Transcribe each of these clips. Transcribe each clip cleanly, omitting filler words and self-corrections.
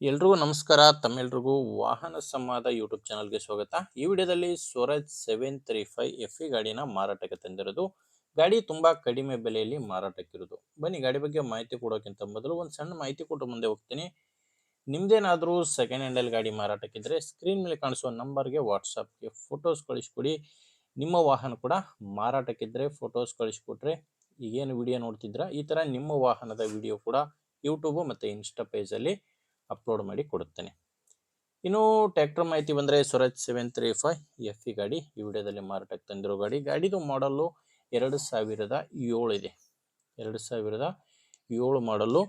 ಎಲ್ರಿಗೂ ನಮಸ್ಕಾರ. ತಮ್ಮೆಲ್ರಿಗೂ ವಾಹನ ಸಂವಾದ ಯೂಟ್ಯೂಬ್ ಚಾನಲ್ಗೆ ಸ್ವಾಗತ. ಈ ವಿಡಿಯೋದಲ್ಲಿ ಸ್ವರಾಜ್ 735 ಎಫ್ ಗಾಡಿನ ಮಾರಾಟಕ್ಕೆ ತಂದಿರೋದು. ಗಾಡಿ ತುಂಬಾ ಕಡಿಮೆ ಬೆಲೆಯಲ್ಲಿ ಮಾರಾಟಕ್ಕಿರೋದು. ಬನ್ನಿ ಗಾಡಿ ಬಗ್ಗೆ ಮಾಹಿತಿ ಕೊಡೋಕ್ಕಿಂತ ಮೊದಲು ಒಂದು ಸಣ್ಣ ಮಾಹಿತಿ ಕೊಟ್ಟು ಮುಂದೆ ಹೋಗ್ತೀನಿ. ನಿಮ್ದೇನಾದರೂ ಸೆಕೆಂಡ್ ಹ್ಯಾಂಡಲ್ ಗಾಡಿ ಮಾರಾಟಕ್ಕಿದ್ರೆ ಸ್ಕ್ರೀನ್ ಮೇಲೆ ಕಾಣಿಸುವ ನಂಬರ್ಗೆ ವಾಟ್ಸಪ್ಗೆ ಫೋಟೋಸ್ ಕಳಿಸ್ಕೊಡಿ. ನಿಮ್ಮ ವಾಹನ ಕೂಡ ಮಾರಾಟಕ್ಕಿದ್ರೆ ಫೋಟೋಸ್ ಕಳಿಸ್ಕೊಟ್ರೆ ಈಗೇನು ವಿಡಿಯೋ ನೋಡ್ತಿದ್ರ ಈ ಥರ ನಿಮ್ಮ ವಾಹನದ ವಿಡಿಯೋ ಕೂಡ ಯೂಟ್ಯೂಬ್ ಮತ್ತು ಇನ್ಸ್ಟಾ ಪೇಜಲ್ಲಿ ಅಪ್ಲೋಡ್ ಮಾಡಿ ಕೊಡುತ್ತೇನೆ. ಇನ್ನು ಟ್ರ್ಯಾಕ್ಟರ್ ಮಾಹಿತಿ ಬಂದರೆ ಸ್ವರಾಜ್ 735 ಎಫ್ ಗಾಡಿ ಈ ವಿಡಿಯೋದಲ್ಲಿ ಮಾರಾಟಕ್ಕೆ ತಂದಿರೋ ಗಾಡಿ. ಗಾಡಿದು ಮಾಡಲು 2007 ಇದೆ. 2007 ಮಾಡಲು.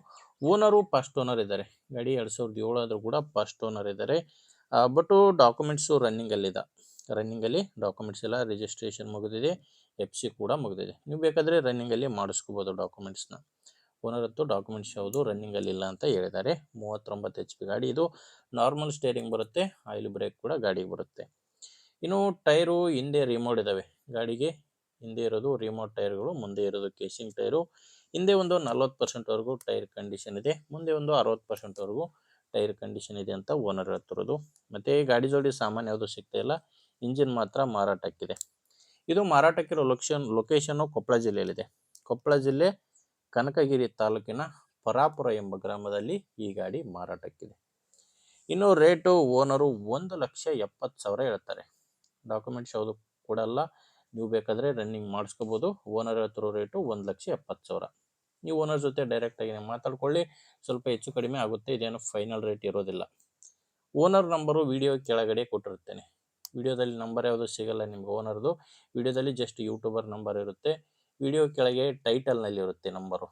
ಓನರು ಫಸ್ಟ್ ಓನರ್ ಇದ್ದಾರೆ. ಗಾಡಿ 2007 ಆದರೂ ಕೂಡ ಫಸ್ಟ್ ಓನರ್ ಇದ್ದಾರೆ. ಬಟ್ ಡಾಕ್ಯುಮೆಂಟ್ಸು ರನ್ನಿಂಗಲ್ಲಿ ಡಾಕ್ಯುಮೆಂಟ್ಸ್ ಎಲ್ಲ ರಿಜಿಸ್ಟ್ರೇಷನ್ ಮುಗಿದಿದೆ, FC ಕೂಡ ಮುಗಿದಿದೆ. ನೀವು ಬೇಕಾದರೆ ರನ್ನಿಂಗಲ್ಲಿ ಮಾಡಿಸ್ಕೋಬೋದು ಡಾಕ್ಯುಮೆಂಟ್ಸ್ನ. ಓನರ್ ಹತ್ತು ಡಾಕ್ಯುಮೆಂಟ್ಸ್ ಯಾವುದು ರನ್ನಿಂಗಲ್ಲಿ ಇಲ್ಲ ಅಂತ ಹೇಳಿದ್ದಾರೆ. 39 HP ಗಾಡಿ. ಇದು ನಾರ್ಮಲ್ ಸ್ಟೇರಿಂಗ್ ಬರುತ್ತೆ, ಆಯಿಲ್ ಬ್ರೇಕ್ ಕೂಡ ಗಾಡಿಗೆ ಬರುತ್ತೆ. ಇನ್ನು ಟೈರು ಹಿಂದೆ ರಿಮೋಟ್ ಇದ್ದಾವೆ. ಗಾಡಿಗೆ ಹಿಂದೆ ಇರೋದು ರಿಮೋಟ್ ಟೈರ್ಗಳು, ಮುಂದೆ ಇರೋದು ಕೇಸಿಂಗ್ ಟೈರು. ಹಿಂದೆ ಒಂದು 40%ವರೆಗೂ ಟೈರ್ ಕಂಡೀಷನ್ ಇದೆ, ಮುಂದೆ ಒಂದು 60%ವರೆಗೂ ಟೈರ್ ಕಂಡೀಷನ್ ಇದೆ ಅಂತ ಓನರ್ ಹೇಳ್ತಿರೋದು. ಮತ್ತು ಗಾಡಿ ಜೋಡಿ ಸಾಮಾನು ಯಾವುದು ಸಿಗ್ತಾ ಇಲ್ಲ, ಇಂಜಿನ್ ಮಾತ್ರ ಮಾರಾಟಕ್ಕಿದೆ. ಇದು ಮಾರಾಟಕ್ಕಿರೋ ಲೊಕೇಶನ್ನು ಕೊಪ್ಪಳ ಜಿಲ್ಲೆಯಲ್ಲಿದೆ. ಕೊಪ್ಪಳ ಜಿಲ್ಲೆ ಕನಕಗಿರಿ ತಾಲೂಕಿನ ಪರಾಪುರ ಎಂಬ ಗ್ರಾಮದಲ್ಲಿ ಈ ಗಾಡಿ ಮಾರಾಟಕ್ಕಿದೆ. ಇನ್ನು ರೇಟು ಓನರು 1,70,000 ಹೇಳ್ತಾರೆ. ಡಾಕ್ಯುಮೆಂಟ್ಸ್ ಯಾವುದು ಕೊಡಲ್ಲ, ನೀವು ಬೇಕಾದರೆ ರನ್ನಿಂಗ್ ಮಾಡಿಸ್ಕೋಬೋದು. ಓನರ್ ಹೇಳ್ತಿರೋ ರೇಟು 1,70,000. ನೀವು ಓನರ್ ಜೊತೆ ಡೈರೆಕ್ಟಾಗಿ ಮಾತಾಡ್ಕೊಳ್ಳಿ, ಸ್ವಲ್ಪ ಹೆಚ್ಚು ಕಡಿಮೆ ಆಗುತ್ತೆ. ಇದೇನು ಫೈನಲ್ ರೇಟ್ ಇರೋದಿಲ್ಲ. ಓನರ್ ನಂಬರು ವಿಡಿಯೋ ಕೆಳಗಡೆ ಕೊಟ್ಟಿರುತ್ತೇನೆ. ವಿಡಿಯೋದಲ್ಲಿ ನಂಬರ್ ಯಾವುದು ಸಿಗಲ್ಲ ನಿಮ್ಗೆ ಓನರ್ದು. ವಿಡಿಯೋದಲ್ಲಿ ಜಸ್ಟ್ ಯೂಟ್ಯೂಬರ್ ನಂಬರ್ ಇರುತ್ತೆ. ವಿಡಿಯೋ ಕೆಳಗೆ ಟೈಟಲ್ನಲ್ಲಿ ಇರುತ್ತೆ ನಂಬರು.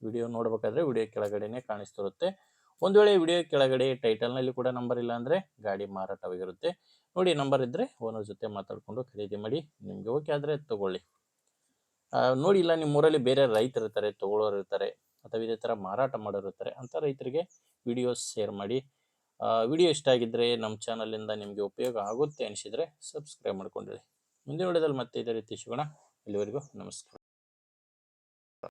ವಿಡಿಯೋ ನೋಡಬೇಕಾದ್ರೆ ವಿಡಿಯೋ ಕೆಳಗಡೆನೇ ಕಾಣಿಸ್ತಿರುತ್ತೆ. ಒಂದು ವೇಳೆ ವಿಡಿಯೋ ಕೆಳಗಡೆ ಟೈಟಲ್ನಲ್ಲಿ ಕೂಡ ನಂಬರ್ ಇಲ್ಲ ಅಂದರೆ ಗಾಡಿ ಮಾರಾಟವಾಗಿರುತ್ತೆ. ನೋಡಿ, ನಂಬರ್ ಇದ್ದರೆ ಓನರ್ ಜೊತೆ ಮಾತಾಡಿಕೊಂಡು ಖರೀದಿ ಮಾಡಿ. ನಿಮಗೆ ಓಕೆ ಆದರೆ ತೊಗೊಳ್ಳಿ. ನೋಡಿ, ಇಲ್ಲ ನಿಮ್ಮೂರಲ್ಲಿ ಬೇರೆ ರೈತರು ಇರ್ತಾರೆ, ತೊಗೊಳ್ಳೋರು ಇರ್ತಾರೆ, ಅಥವಾ ಇದೇ ಥರ ಮಾರಾಟ ಮಾಡೋರು ಇರ್ತಾರೆ. ಅಂಥ ರೈತರಿಗೆ ವಿಡಿಯೋಸ್ ಶೇರ್ ಮಾಡಿ. ವಿಡಿಯೋ ಇಷ್ಟ ಆಗಿದ್ದರೆ ನಮ್ಮ ಚಾನಲಿಂದ ನಿಮಗೆ ಉಪಯೋಗ ಆಗುತ್ತೆ ಅನಿಸಿದರೆ ಸಬ್ಸ್ಕ್ರೈಬ್ ಮಾಡ್ಕೊಂಡಿರಿ. ಮುಂದಿನ ವಿಡಿಯೋದಲ್ಲಿ ಮತ್ತೆ ಇದೇ ರೀತಿ ಸಿಗೋಣ. ಇಲ್ಲಿವರೆಗೂ ನಮಸ್ಕಾರ.